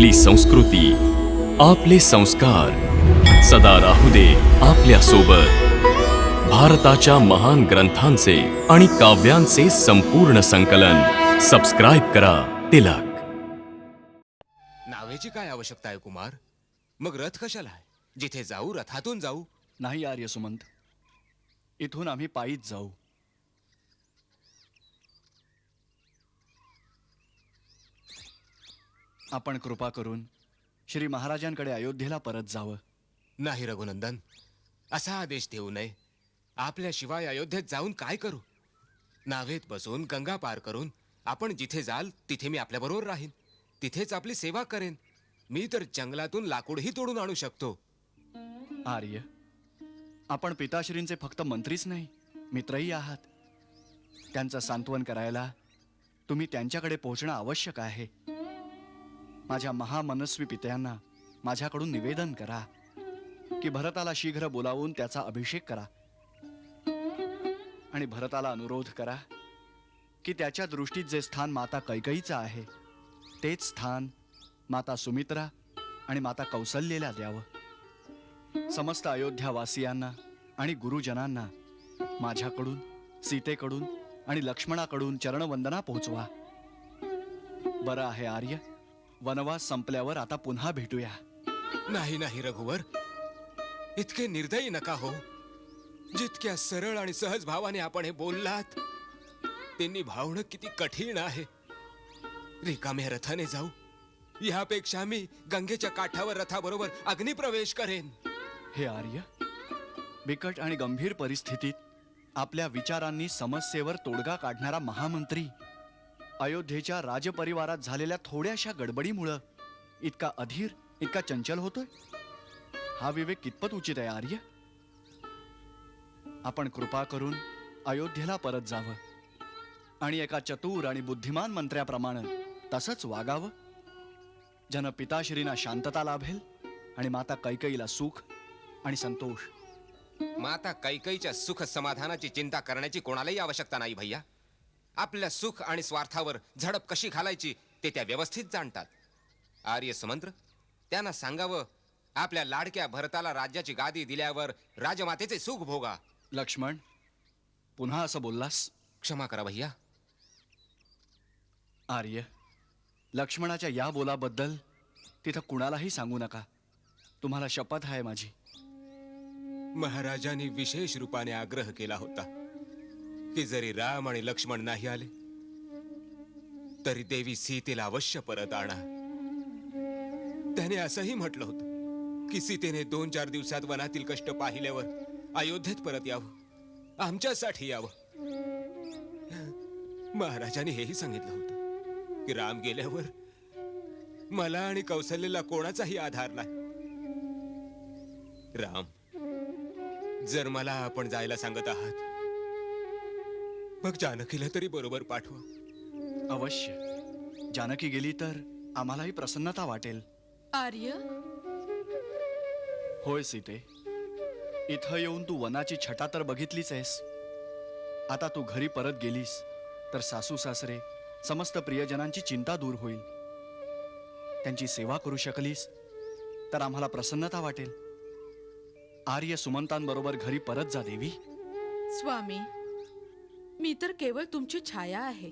आपली संस्कृती, आपले संस्कार सदा राहू दे आपल्या सोबत. भारताच्या महान ग्रंथांचे आणि काव्यांचे संपूर्ण संकलन. सबस्क्राईब करा तिलक. नावेची काय आवश्यकता आहे कुमार? मग रथ कशाला आहे? जिथे जाऊ रथातून जाऊ. नाही आर्य सुमंत, इथून आम्ही पायीच जाऊ. आपण कृपा करून श्री महाराजांकडे अयोध्येला परत जावं. नाही रघुनंदन, असा आदेश देऊ नये. आपल्याशिवाय अयोध्येत जाऊन काय करू? नावेत बसून गंगा पार करून आपण जिथे जाल तिथे मी आपल्याबरोबर राहीन. तिथेच आपली सेवा करेन. मी तर जंगलातून लाकूडही तोडून आणू शकतो. आर्य, आपण पिताश्रींचे फक्त मंत्रीच नाही, मित्रही आहात. त्यांचं सांत्वन करायला तुम्ही त्यांच्याकडे पोहोचणं आवश्यक आहे. माझ्या महामनस्वी पित्यांना माझ्याकडून निवेदन करा की भरताला शीघ्र बोलावून त्याचा अभिषेक करा आणि भरताला अनुरोध करा की त्याच्या दृष्टीत जे स्थान माता कैकेयीचं आहे तेच स्थान माता सुमित्रा आणि माता कौसल्याला द्यावं. समस्त अयोध्यावासियांना आणि गुरुजनांना माझ्याकडून, सीतेकडून आणि लक्ष्मणाकडून चरणवंदना पोहोचवा. बरं आहे आर्य, वनवास संपल्यावर आता पुन्हा भेटूया. नाही नाही रघुवर, इतके निर्दयी नका हो. जितक्या सरळ आणि सहज भावाने आपण हे बोललात ते निभावणं किती कठीण आहे. रिकाम्या रथाने जाऊ यापेक्षा मी गंगेच्या काठावर रथाबरोबर अग्निप्रवेश करेन. हे आर्य, बिकट आणि गंभीर परिस्थितीत आपल्या विचारांनी समस्येवर तोडगा काढणारा महामंत्री अयोध्येच्या राजपरिवारात झालेल्या थोड्याशा गडबडीमुळं इतका अधीर, इतका चंचल होतोय. हा विवेक कितपत उचित आहे आर्य? आपण कृपा करून अयोध्येला परत जावं आणि एका चतुर आणि बुद्धिमान मंत्र्याप्रमाणे तसंच वागावं. जन पिताश्रींना शांतता लाभेल आणि माता कैकेयीला सुख आणि संतोष. माता कैकेयीच्या सुख समाधानाची चिंता करण्याची कोणालाही आवश्यकता नाही भैया. आपल्या सुख आणि स्वार्थावर झडप कशी घालायची ते त्या व्यवस्थित जाणतात. आर्य सुमंत्र, त्यांना सांगावं आपल्या लाडक्या भरताला राज्याची गादी दिल्यावर राजमातेचे सुख भोगा. लक्ष्मण, पुन्हा असं बोललास? क्षमा करा भैया. आर्य, लक्ष्मणाच्या या बोलाबद्दल तिथं कुणालाही सांगू नका. तुम्हाला शपथ आहे माझी. महाराजांनी विशेष रूपाने आग्रह केला होता की जरी राम आणि लक्ष्मण नाही आले तरी देवी सीतेला अवश्य परत आणा. त्याने असंही म्हटलं होतं की सीतेने 2-4 दिवसात वनातील कष्ट पाहिल्यावर अयोध्येत परत यावं, आमच्यासाठी यावं. महाराजांनी हेही सांगितलं होतं की राम गेल्यावर मला आणि कौसल्याला कोणाचाही आधार नाही. राम, जर मला आपण जायला सांगत आहात मग जानकीला तरी बरोबर पाठवा. अवश्य. जानकी गेली तर आम्हालाही प्रसन्नता वाटेल. आर्य, होय सीते, इथं येऊन तू वनाची छटा तर बघितलीच आहेस. आता तू घरी परत गेलीस तर सासू सासरे, समस्त प्रियजनांची चिंता दूर होईल. त्यांची सेवा करू शकलीस तर आम्हाला प्रसन्नता वाटेल. आर्य सुमंतांबरोबर घरी परत जा देवी. स्वामी, मी तर केवळ तुमची छाया आहे.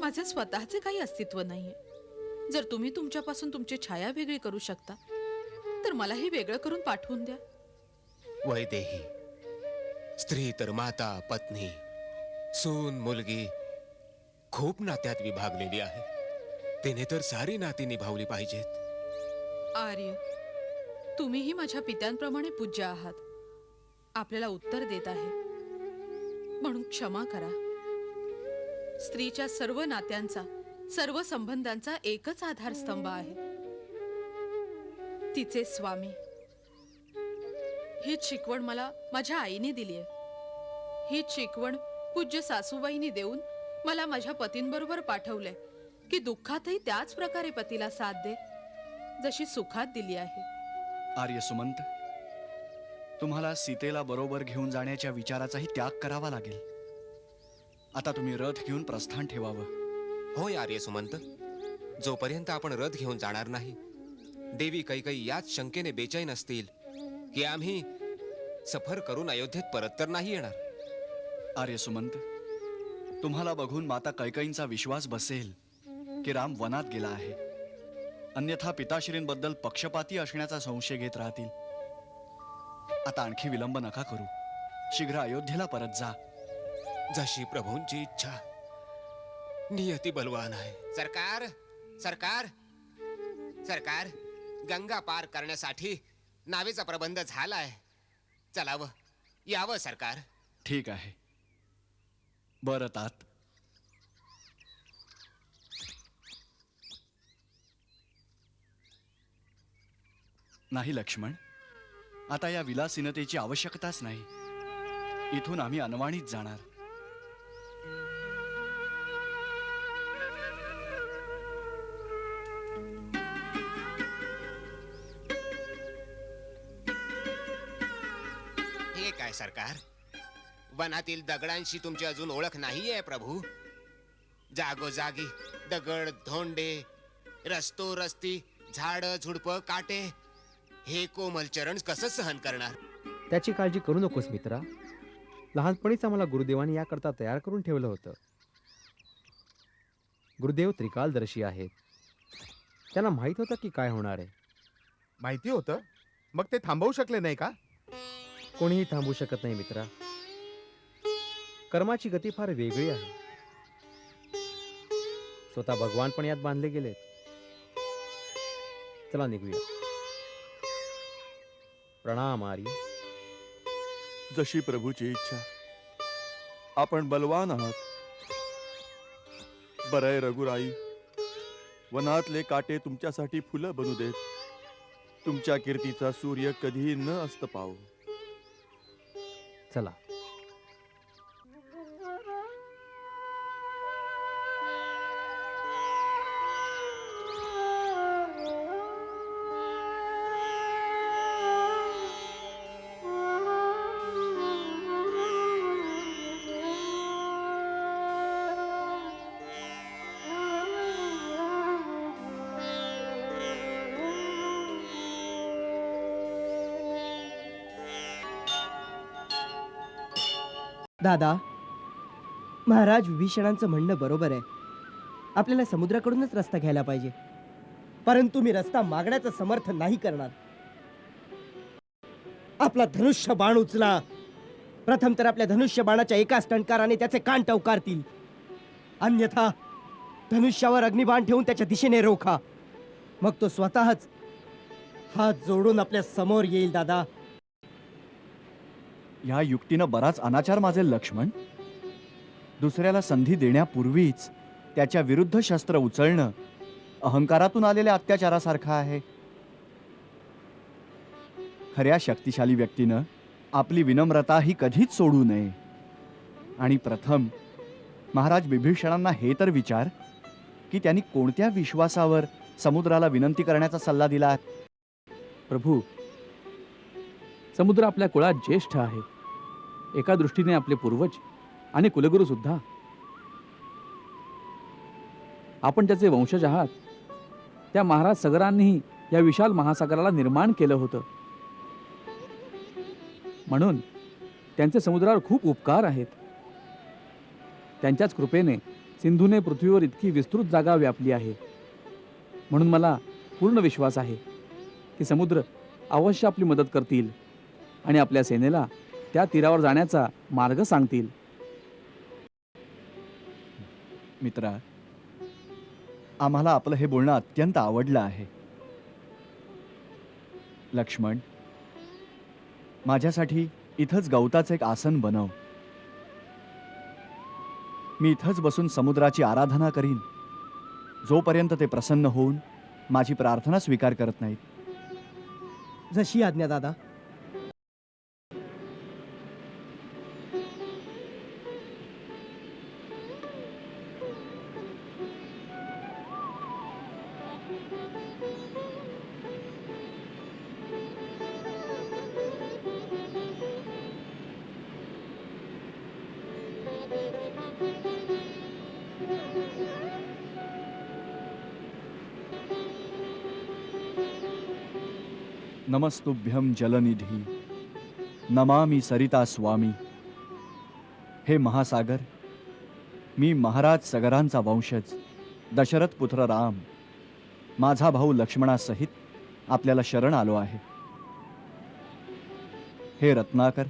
माझे स्वतःचे काही अस्तित्व नाहीये. जर तुम्ही तुमच्यापासून तुमची छाया वेगळी करू शकता तर मलाही वेगळं करून पाठवून द्या. वैदेही, स्त्री तर माता, पत्नी, सून, मुलगी खूप नात्यात विभागलेली आहे. तिने तर सारी नाती निभावली पाहिजेत. आर्य, तुम्हीही माझ्या पित्यांप्रमाणे पूज्य आहात. आपल्याला उत्तर देत आहे म्हणून क्षमा करा. स्त्रीच्या सर्व नात्यांचा, सर्व संबंधांचा एकच आधारस्तंभ आहे, तिचे स्वामी. हीच शिकवण मला माझ्या आईने दिली आहे. हीच शिकवण पूज्य सासूबाईंनी देऊन मला माझ्या पतींबरोबर पाठवलंय की दुःखातही त्याच प्रकारे पतीला साथ दे जशी सुखात दिली आहे. आर्य सुमंत, तुम्हाला सीतेला बरोबर घेऊन जाण्याच्या विचाराचाही त्याग करावा लागेल. आता तुम्ही रथ घेऊन प्रस्थान ठेवावं. होय आर्य सुमंत, जोपर्यंत आपण रथ घेऊन जाणार नाही, देवी कैकई याच शंकेने बेचैन असतील की आम्ही सफर करून अयोध्येत परत तर नाही येणार. आर्य सुमंत, तुम्हाला बघून माता कैकईंचा विश्वास बसेल की राम वनात गेला आहे. अन्यथा पिताश्रींबद्दल पक्षपाती असण्याचा संशय घेत राहतील. आता आणखी विलंब नका करू. शीघ्र अयोध्येला परत जा. जशी प्रभूंची इच्छा. नियती बलवान आहे. सरकार, सरकार, सरकार, गंगा पार करण्यासाठी नावेचा प्रबंध झालाय. चलावं, यावं सरकार. ठीक आहे. बरं तात. नाही लक्ष्मण, आता या विलासिनतेची आवश्यकताच नाही. इथून आम्ही अनवाणीत जाणार. हे काय सरकार, वनातील दगडांशी तुमची अजून ओळख नाहीये प्रभू. जागोजागी दगड, धोंडे, रस्तो रस्ती, झाड, झुडप, काटे, हे कोमल चरण कसं सहन करणार? त्याची काळजी करू नकोस मित्रा. लहानपणीच आम्हाला गुरुदेवांनी याकरता तयार करून ठेवलं होतं. गुरुदेव त्रिकालदर्शी आहेत. त्यांना माहीत होतं की काय होणार आहे. माहिती होतं, मग ते थांबवू शकले नाही का? कोणीही थांबू शकत नाही मित्रा. कर्माची गती फार वेगळी आहे. स्वतः भगवान पण यात बांधले गेलेत. चला निघूया. प्रणाम आर्य. जशी प्रभूची इच्छा. आपण बलवान आहात. बरंय रघुराई, वनातले काटे तुमच्यासाठी फुलं बनू देत. तुमच्या कीर्तीचा सूर्य कधीही न अस्त पावो. चला. दादा, महाराज विभीषणांचं म्हणणं बरोबर आहे. आपल्याला समुद्राकडूनच रस्ता घ्यायला पाहिजे. परंतु मी रस्ता मागण्याचं समर्थन नाही करणार. आपला धनुष्य बाण उचला. प्रथम तर आपल्या धनुष्य बाणाच्या एकाच टणकाराने त्याचे कान टवकारतील. अन्यथा धनुष्यावर अग्निबाण ठेवून त्याच्या दिशेने रोखा. मग तो स्वतःच हात जोडून आपल्या समोर येईल. दादा, या युक्तीनं बराच अनाचार माजेल लक्ष्मण. दुसऱ्याला संधी देण्यापूर्वीच त्याच्या विरुद्ध शस्त्र उचलणं अहंकारातून आलेल्या अत्याचारासारखं आहे. खऱ्या शक्तिशाली व्यक्तीनं आपली विनम्रता ही कधीच सोडू नये. आणि प्रथम महाराज विभीषणांना हे तर विचार की त्यांनी कोणत्या विश्वासावर समुद्राला विनंती करण्याचा सल्ला दिला. प्रभू, समुद्र आपल्या कुळात ज्येष्ठ आहे. एका दृष्टीने आपले पूर्वज आणि कुलगुरू सुद्धा. आपण त्याचे वंशज आहात. त्या महाराज सगरांनीही या विशाल महासागराला निर्माण केलं होतं. म्हणून त्यांचे समुद्रावर खूप उपकार आहेत. त्यांच्याच कृपेने सिंधूने पृथ्वीवर इतकी विस्तृत जागा व्यापली आहे. म्हणून मला पूर्ण विश्वास आहे की समुद्र अवश्य आपली मदत करतील आणि आपल्या सेनेला त्या तीरावर जाण्याचा मार्ग सांगतील. मित्रा, आम्हाला आपलं हे बोलणं अत्यंत आवडलं आहे. लक्ष्मण, माझ्यासाठी इथंच गवताचं एक आसन बनव. मी इथंच बसून समुद्राची आराधना करीन जोपर्यंत ते प्रसन्न होऊन माझी प्रार्थना स्वीकार करत नाहीत. जशी आज्ञा दादा. नमस्तुभ्यं जलनिधी नमामि सरिता स्वामी. हे महासागर, मी महाराज सगरांचा वंशज दशरथ पुत्र राम, माझा भाऊ लक्ष्मणासहित आपल्याला शरण आलो आहे. हे रत्नाकर,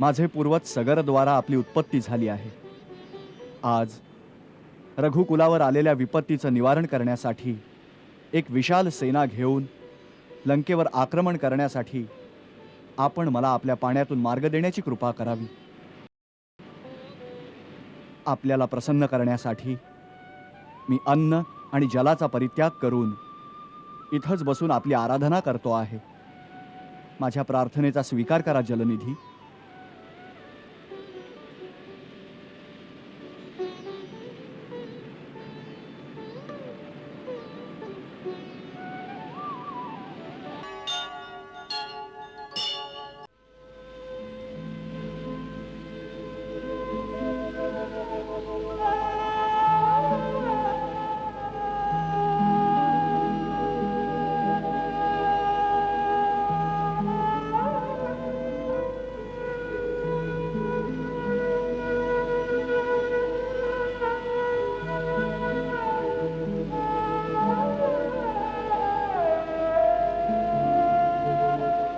माझे पूर्वज सगरद्वारा आपली उत्पत्ती झाली आहे. आज रघुकुलावर आलेल्या विपत्तीचं निवारण करण्यासाठी एक विशाल सेना घेऊन लंकेवर आक्रमण करण्यासाठी आपण मला आपल्या पाण्यातून मार्ग देण्याची कृपा करावी. आपल्याला प्रसन्न करण्यासाठी मी अन्न आणि जलाचा परित्याग करून इथंच बसून आपली आराधना करतो आहे. माझ्या प्रार्थनेचा स्वीकार करा जलनिधी.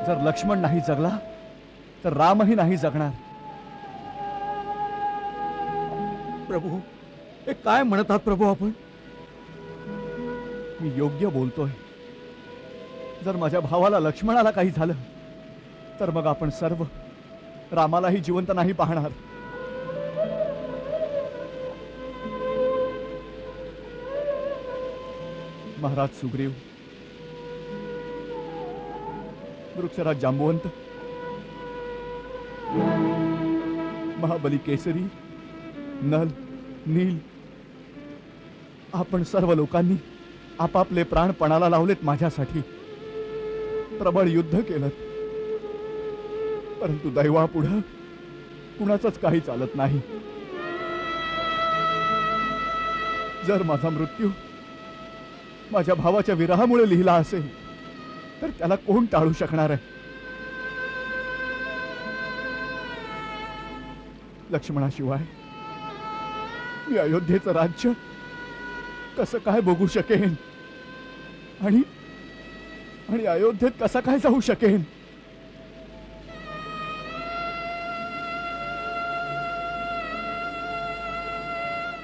जर लक्ष्मण नाही जगला तर रामही नाही जगणार. प्रभू, हे काय म्हणतात प्रभू आपण? मी योग्य बोलतोय. जर माझ्या भावाला लक्ष्मणाला काही झालं तर मग आपण सर्व रामालाही जिवंत नाही पाहणार. महाराज सुग्रीव, वृक्षराज जांबुवंत, महाबली केसरी, नल, नील, आपण सर्व लोकांनी आपापले प्राण पणाला लावलेत माझ्यासाठी. प्रबळ युद्ध केलं, परंतु दैवापुढं कुणाचंच काही चालत नाही. जर माझा मृत्यू माझ्या भावाच्या विरहामुळे लिहिला असेल तर त्याला कोण टाळू शकणार आहे? लक्ष्मणाशिवाय मी अयोध्येचं राज्य कसं काय बघू शकेन आणि अयोध्येत कसा काय जाऊ शकेन?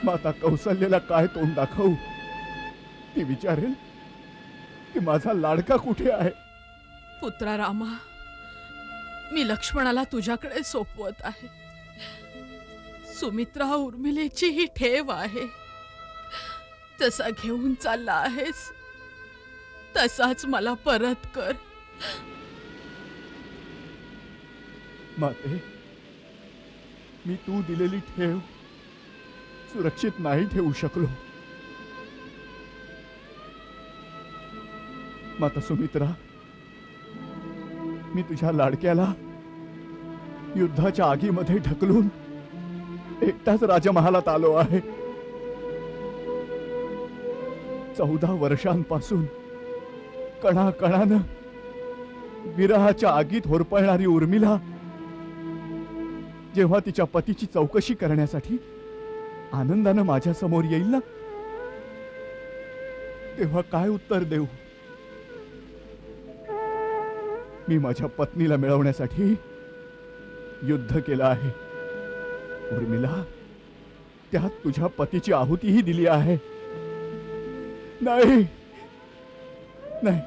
माता कौसल्याला काय तोंड दाखवू? ती विचारेल की माझा लाडका कुठे आहे? पुत्रा रामा, मी लक्ष्मणाला तुझ्याकडे सोपवत आहे. सुमित्रा उर्मिलेची ही ठेव आहे. जसा घेऊन चालला आहेस तसाच मला परत कर. माते, मी तू दिलेली ठेव सुरक्षित नाही ठेवू शकलो. माता सुमित्रा, मी तुझ्या लाडक्याला युद्धाच्या आगीमध्ये ढकलून एकटाच राजमहालात आलो आहे. 14 वर्षांपासून कणाकणानं विरहाच्या आगीत होरपळणारी उर्मिला जेव्हा तिच्या पतीची चौकशी करण्यासाठी आनंदानं माझ्या समोर येईल ना, तेव्हा काय उत्तर देऊ? मी माझ्या पत्नीला मिळवण्यासाठी युद्ध केलं आहे. उर्मिला, त्यात तुझ्या पतीची आहुतीही दिली आहे. नाही नाही,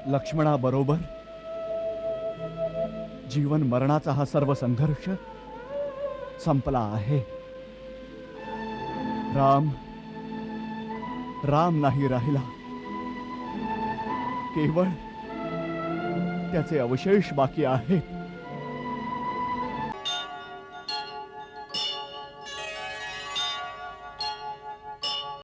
लक्ष्मणाबरोबर जीवन मरणाचा हा सर्व संघर्ष संपला आहे. राम नाही राहिला, केवळ त्याचे अवशेष बाकी आहेत.